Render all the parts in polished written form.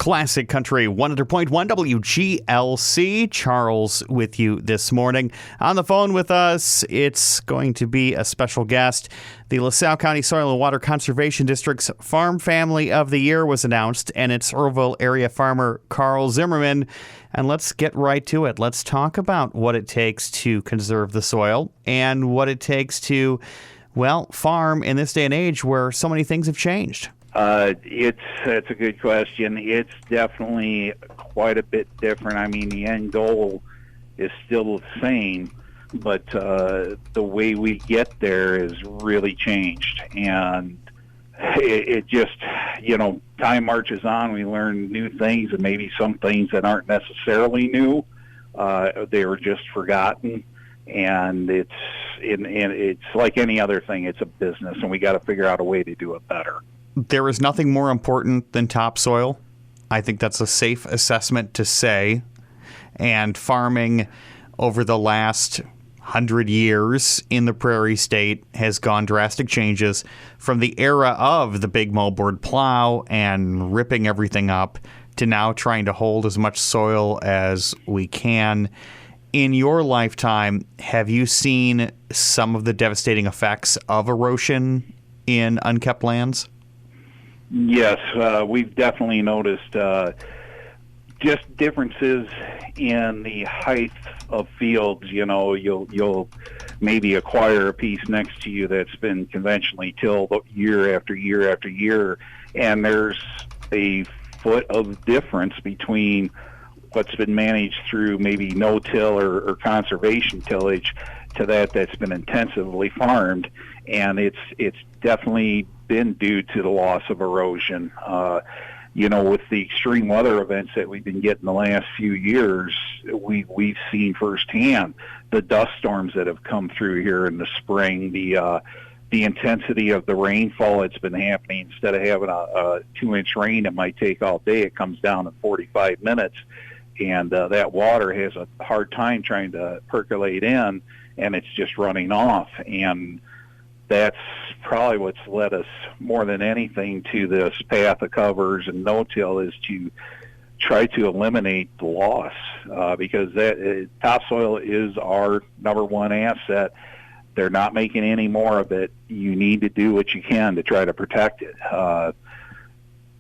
Classic Country 100.1 WGLC. Charles with you this morning. On the phone with us, it's going to be a special guest. The LaSalle County Soil and Water Conservation District's Farm Family of the Year was announced, and it's Earlville area farmer Carl Zimmerman. And let's get right to it. Let's talk about what it takes to conserve the soil and what it takes to, well, farm in this day and age where so many things have changed. It's a good question. It's definitely quite a bit different. I mean, the end goal is still the same, but the way we get there is really changed. And it just, time marches on. We learn new things, and maybe some things that aren't necessarily new, they were just forgotten. And it's like any other thing. It's a business, and we got to figure out a way to do it better. There is nothing more important than topsoil. I think that's a safe assessment to say. And farming over the last 100 years in the prairie state has gone drastic changes from the era of the big moldboard plow and ripping everything up to now trying to hold as much soil as we can. In your lifetime, have you seen some of the devastating effects of erosion in unkept lands? Yes, we've definitely noticed just differences in the height of fields. You'll maybe acquire a piece next to you that's been conventionally tilled year after year after year, and there's a foot of difference between what's been managed through maybe no-till or conservation tillage to that's been intensively farmed, and it's definitely been due to the loss of erosion. With the extreme weather events that we've been getting the last few years, we've seen firsthand the dust storms that have come through here in the spring, the intensity of the rainfall that's been happening. Instead of having a 2-inch rain that might take all day, it comes down in 45 minutes, and that water has a hard time trying to percolate in, and it's just running off. And that's probably what's led us more than anything to this path of covers and no-till, is to try to eliminate the loss, because topsoil is our number one asset. They're not making any more of it. You need to do what you can to try to protect it. All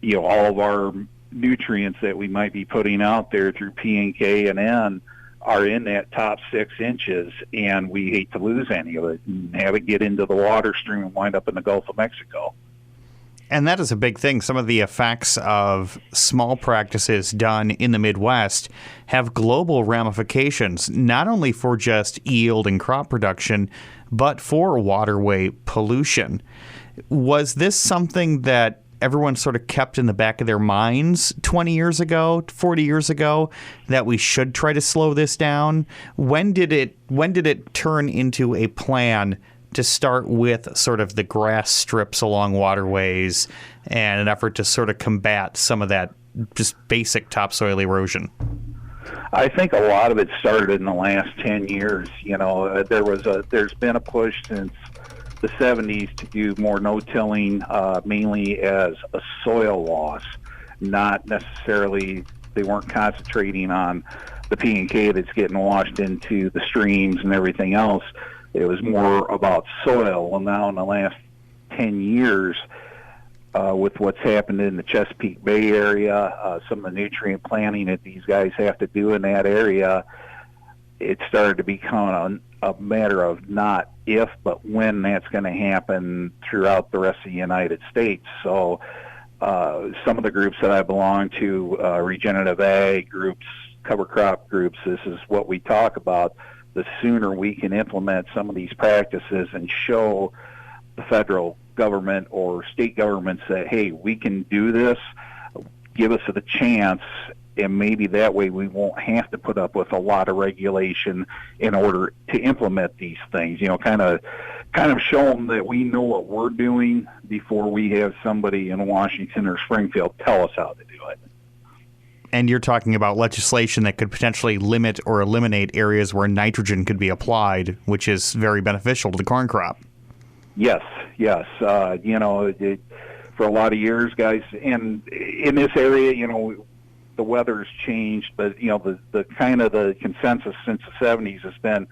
of our nutrients that we might be putting out there through P and K and N are in that top 6 inches, and we hate to lose any of it and have it get into the water stream and wind up in the Gulf of Mexico. And that is a big thing. Some of the effects of small practices done in the Midwest have global ramifications, not only for just yield and crop production, but for waterway pollution. Was this something that everyone sort of kept in the back of their minds 20 years ago, 40 years ago, that we should try to slow this down? When did it turn into a plan to start with sort of the grass strips along waterways and an effort to sort of combat some of that just basic topsoil erosion? I think a lot of it started in the last 10 years. There's been a push since the 70s to do more no-tilling, mainly as a soil loss, not necessarily, they weren't concentrating on the P and K that's getting washed into the streams and everything else. It was more about soil. Well, now in the last 10 years, with what's happened in the Chesapeake Bay area, some of the nutrient planting that these guys have to do in that area, it started to become a matter of not if, but when that's going to happen throughout the rest of the United States. So some of the groups that I belong to, regenerative ag groups, cover crop groups, this is what we talk about. The sooner we can implement some of these practices and show the federal government or state governments that, hey, we can do this, give us the chance, and maybe that way we won't have to put up with a lot of regulation in order to implement these things. Kind of show them that we know what we're doing before we have somebody in Washington or Springfield tell us how to do it. And you're talking about legislation that could potentially limit or eliminate areas where nitrogen could be applied, which is very beneficial to the corn crop. Yes. For a lot of years, guys, and in this area, the weather's changed, but the kind of the consensus since the 70s has been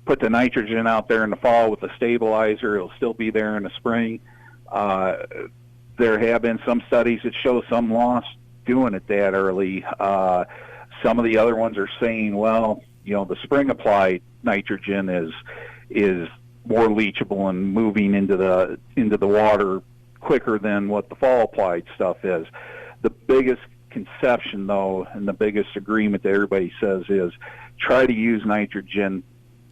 put the nitrogen out there in the fall with a stabilizer. It'll still be there in the spring. There have been some studies that show some loss doing it that early. Some of the other ones are saying, well, the spring applied nitrogen is more leachable and moving into the water quicker than what the fall applied stuff is. The biggest conception, though, and the biggest agreement that everybody says is try to use nitrogen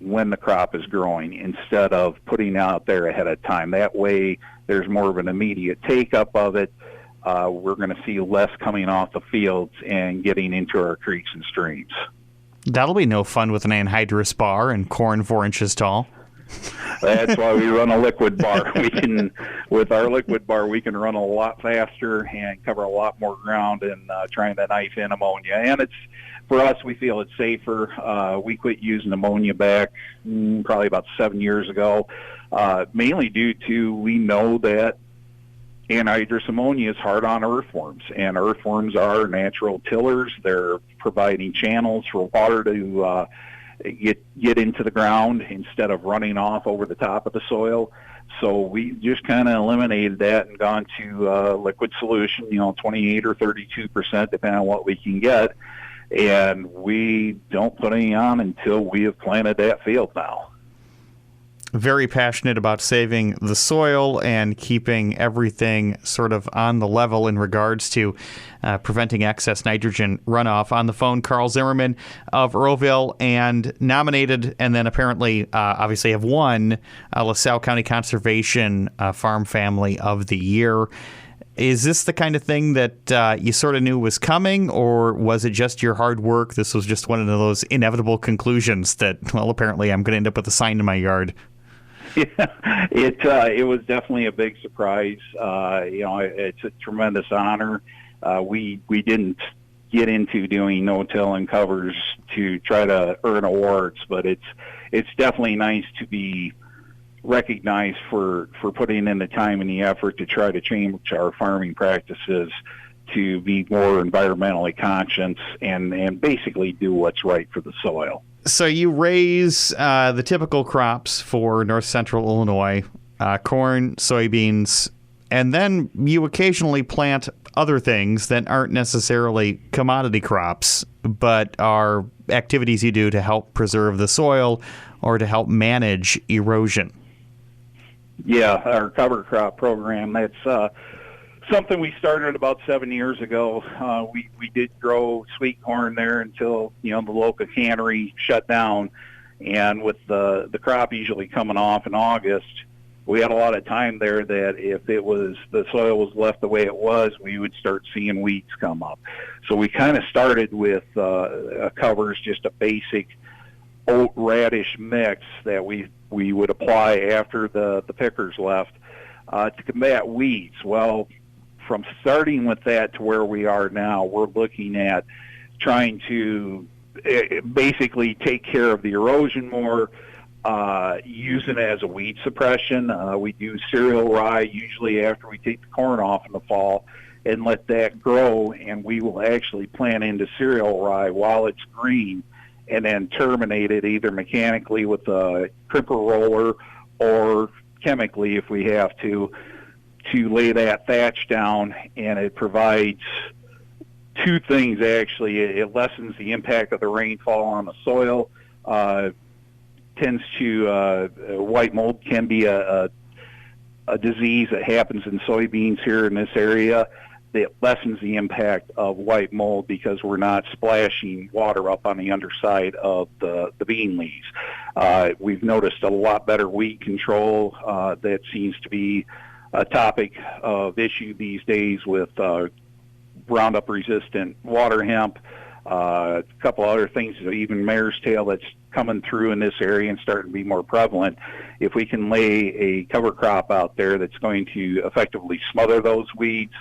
when the crop is growing instead of putting out there ahead of time. That way there's more of an immediate take-up of it. We're going to see less coming off the fields and getting into our creeks and streams. That'll be no fun with an anhydrous bar and corn 4 inches tall. That's why we run a liquid bar. With our liquid bar, we can run a lot faster and cover a lot more ground and trying to knife in ammonia. And for us, we feel it's safer. We quit using ammonia back probably about 7 years ago, mainly due to we know that anhydrous ammonia is hard on earthworms, and earthworms are natural tillers. They're providing channels for water to get into the ground instead of running off over the top of the soil. So we just kind of eliminated that and gone to liquid solution, 28 or 32%, depending on what we can get. And we don't put any on until we have planted that field now. Very passionate about saving the soil and keeping everything sort of on the level in regards to preventing excess nitrogen runoff. On the phone, Carl Zimmerman of Earlville, and nominated and then apparently obviously have won LaSalle County Conservation Farm Family of the Year. Is this the kind of thing that you sort of knew was coming, or was it just your hard work? This was just one of those inevitable conclusions that, well, apparently I'm going to end up with a sign in my yard. Yeah, it was definitely a big surprise. It's a tremendous honor. We didn't get into doing no-till and covers to try to earn awards, but it's definitely nice to be recognized for putting in the time and the effort to try to change our farming practices to be more environmentally conscious and basically do what's right for the soil. So you raise the typical crops for north central Illinois, corn, soybeans, and then you occasionally plant other things that aren't necessarily commodity crops, but are activities you do to help preserve the soil or to help manage erosion. Yeah, our cover crop program, that's something we started about 7 years ago. We did grow sweet corn there until the local cannery shut down, and with the crop usually coming off in August, we had a lot of time there that if the soil was left the way it was, we would start seeing weeds come up. So we kind of started with covers, just a basic oat radish mix that we would apply after the pickers left to combat weeds. Well, from starting with that to where we are now, we're looking at trying to basically take care of the erosion more, using it as a weed suppression. We do cereal rye usually after we take the corn off in the fall and let that grow, and we will actually plant into cereal rye while it's green and then terminate it either mechanically with a crimper roller or chemically if we have to lay that thatch down. And it provides two things, actually. It lessens the impact of the rainfall on the soil. Tends to white mold can be a disease that happens in soybeans here in this area. It lessens the impact of white mold because we're not splashing water up on the underside of the bean leaves. We've noticed a lot better weed control. That seems to be a topic of issue these days with Roundup-resistant water hemp, a couple other things, even mare's tail that's coming through in this area and starting to be more prevalent. If we can lay a cover crop out there that's going to effectively smother those weeds,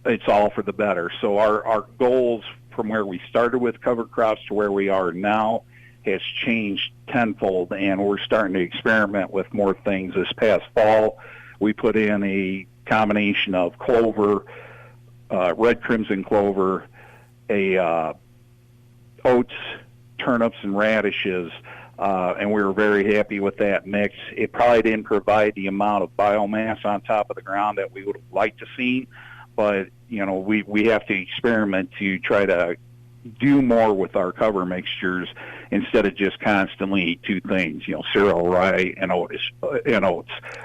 it's all for the better. So our goals from where we started with cover crops to where we are now has changed tenfold, and we're starting to experiment with more things. This past fall, we put in a combination of clover, red crimson clover, oats, turnips, and radishes, and we were very happy with that mix. It probably didn't provide the amount of biomass on top of the ground that we would have liked to see, but we have to experiment to try to do more with our cover mixtures instead of just constantly two things, cereal, rye, and oats.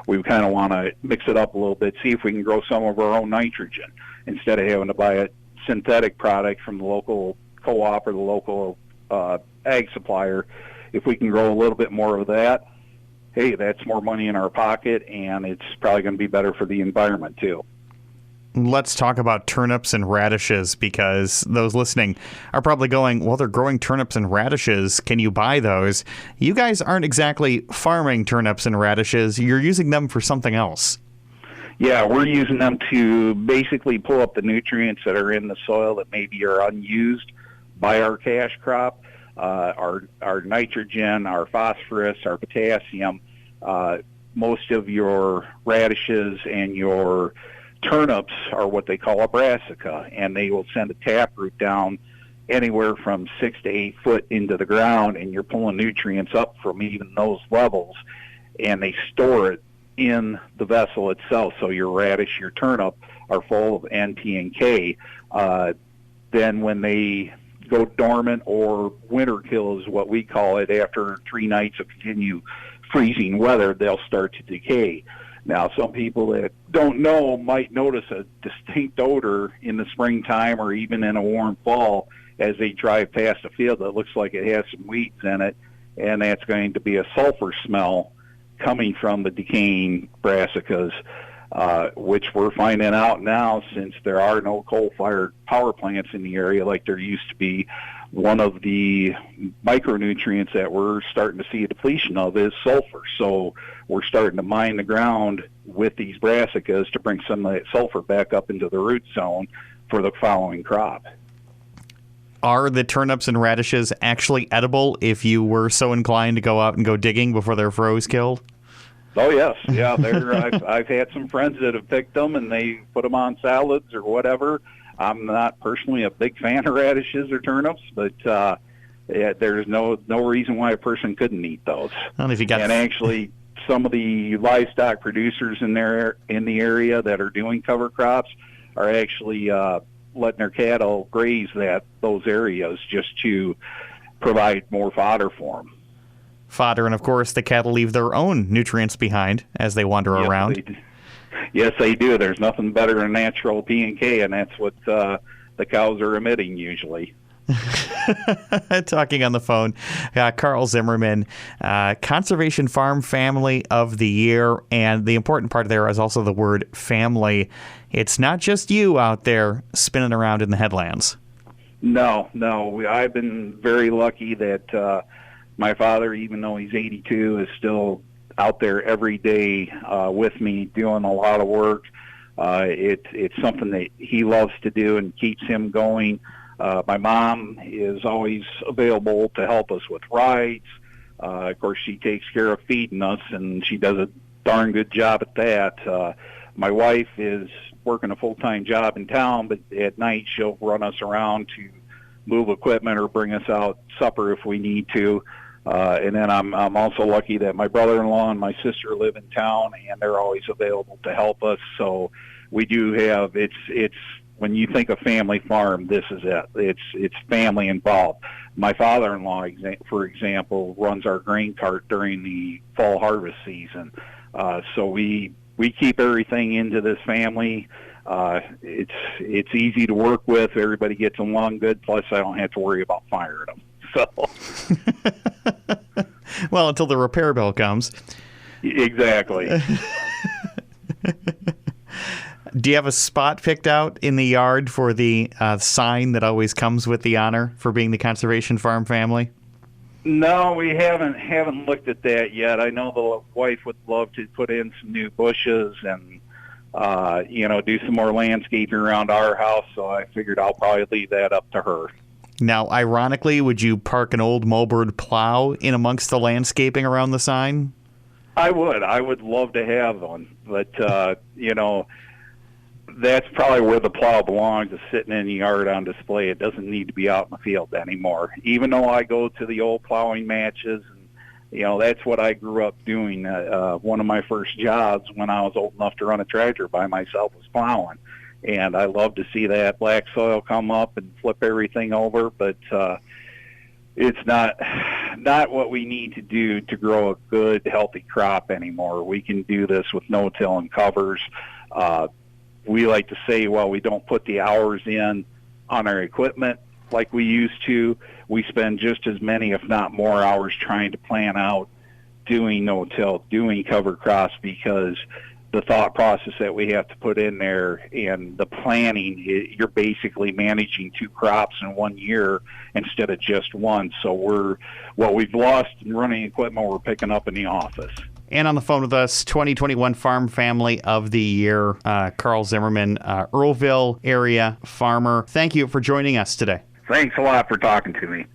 We kind of want to mix it up a little bit, see if we can grow some of our own nitrogen instead of having to buy a synthetic product from the local co-op or the local ag supplier. If we can grow a little bit more of that, hey, that's more money in our pocket, and it's probably going to be better for the environment too. Let's talk about turnips and radishes, because those listening are probably going, well, they're growing turnips and radishes. Can you buy those? You guys aren't exactly farming turnips and radishes. You're using them for something else. Yeah, we're using them to basically pull up the nutrients that are in the soil that maybe are unused by our cash crop. Our nitrogen, our phosphorus, our potassium. Most of your radishes and your turnips are what they call a brassica, and they will send a taproot down anywhere from 6 to 8 foot into the ground, and you're pulling nutrients up from even those levels, and they store it in the vessel itself. So your radish, your turnip are full of N, P, and K. Then when they go dormant, or winter kill is what we call it, after 3 nights of continued freezing weather, they'll start to decay. Now, some people that don't know might notice a distinct odor in the springtime or even in a warm fall as they drive past a field that looks like it has some weeds in it, and that's going to be a sulfur smell coming from the decaying brassicas, which we're finding out now, since there are no coal-fired power plants in the area like there used to be. One of the micronutrients that we're starting to see a depletion of is sulfur. So we're starting to mine the ground with these brassicas to bring some of that sulfur back up into the root zone for the following crop. Are the turnips and radishes actually edible if you were so inclined to go out and go digging before they're froze killed? Oh, yes. Yeah, I've had some friends that have picked them, and they put them on salads or whatever. I'm not personally a big fan of radishes or turnips, but there's no reason why a person couldn't eat those. Well, if you got... And actually, some of the livestock producers in the area that are doing cover crops are actually letting their cattle graze those areas just to provide more fodder for them. Fodder, and of course, the cattle leave their own nutrients behind as they wander around. Yes, they do. There's nothing better than natural P and K, and that's what the cows are emitting usually. Talking on the phone, Carl Zimmerman, Conservation Farm Family of the Year, and the important part there is also the word family. It's not just you out there spinning around in the headlands. No. I've been very lucky that my father, even though he's 82, is still out there every day with me doing a lot of work. It's something that he loves to do and keeps him going. My mom is always available to help us with rides. Of course, she takes care of feeding us, and she does a darn good job at that. My wife is working a full-time job in town, but at night she'll run us around to move equipment or bring us out supper if we need to. And then I'm also lucky that my brother-in-law and my sister live in town, and they're always available to help us. So we do have, it's when you think of family farm, this is it. It's family involved. My father-in-law, for example, runs our grain cart during the fall harvest season. So we keep everything into this family. It's easy to work with. Everybody gets along good. Plus, I don't have to worry about firing them. So, well, until the repair bill comes. Exactly. Do you have a spot picked out in the yard for the sign that always comes with the honor for being the Conservation Farm Family? No, we haven't looked at that yet. I know the wife would love to put in some new bushes and do some more landscaping around our house. So I figured I'll probably leave that up to her. Now, ironically, would you park an old moldboard plow in amongst the landscaping around the sign? I would. I would love to have one. But, That's probably where the plow belongs, is sitting in the yard on display. It doesn't need to be out in the field anymore. Even though I go to the old plowing matches, and that's what I grew up doing. One of my first jobs when I was old enough to run a tractor by myself was plowing. And I love to see that black soil come up and flip everything over, but it's not what we need to do to grow a good, healthy crop anymore. We can do this with no-till and covers. We like to say, well, we don't put the hours in on our equipment like we used to. We spend just as many, if not more, hours trying to plan out doing no-till, doing cover crops, because the thought process that we have to put in there and the planning, you're basically managing 2 crops in 1 year instead of just one. So what we've lost in running equipment, we're picking up in the office. And on the phone with us, 2021 Farm Family of the Year, Carl Zimmerman, Earlville area farmer. Thank you for joining us today. Thanks a lot for talking to me.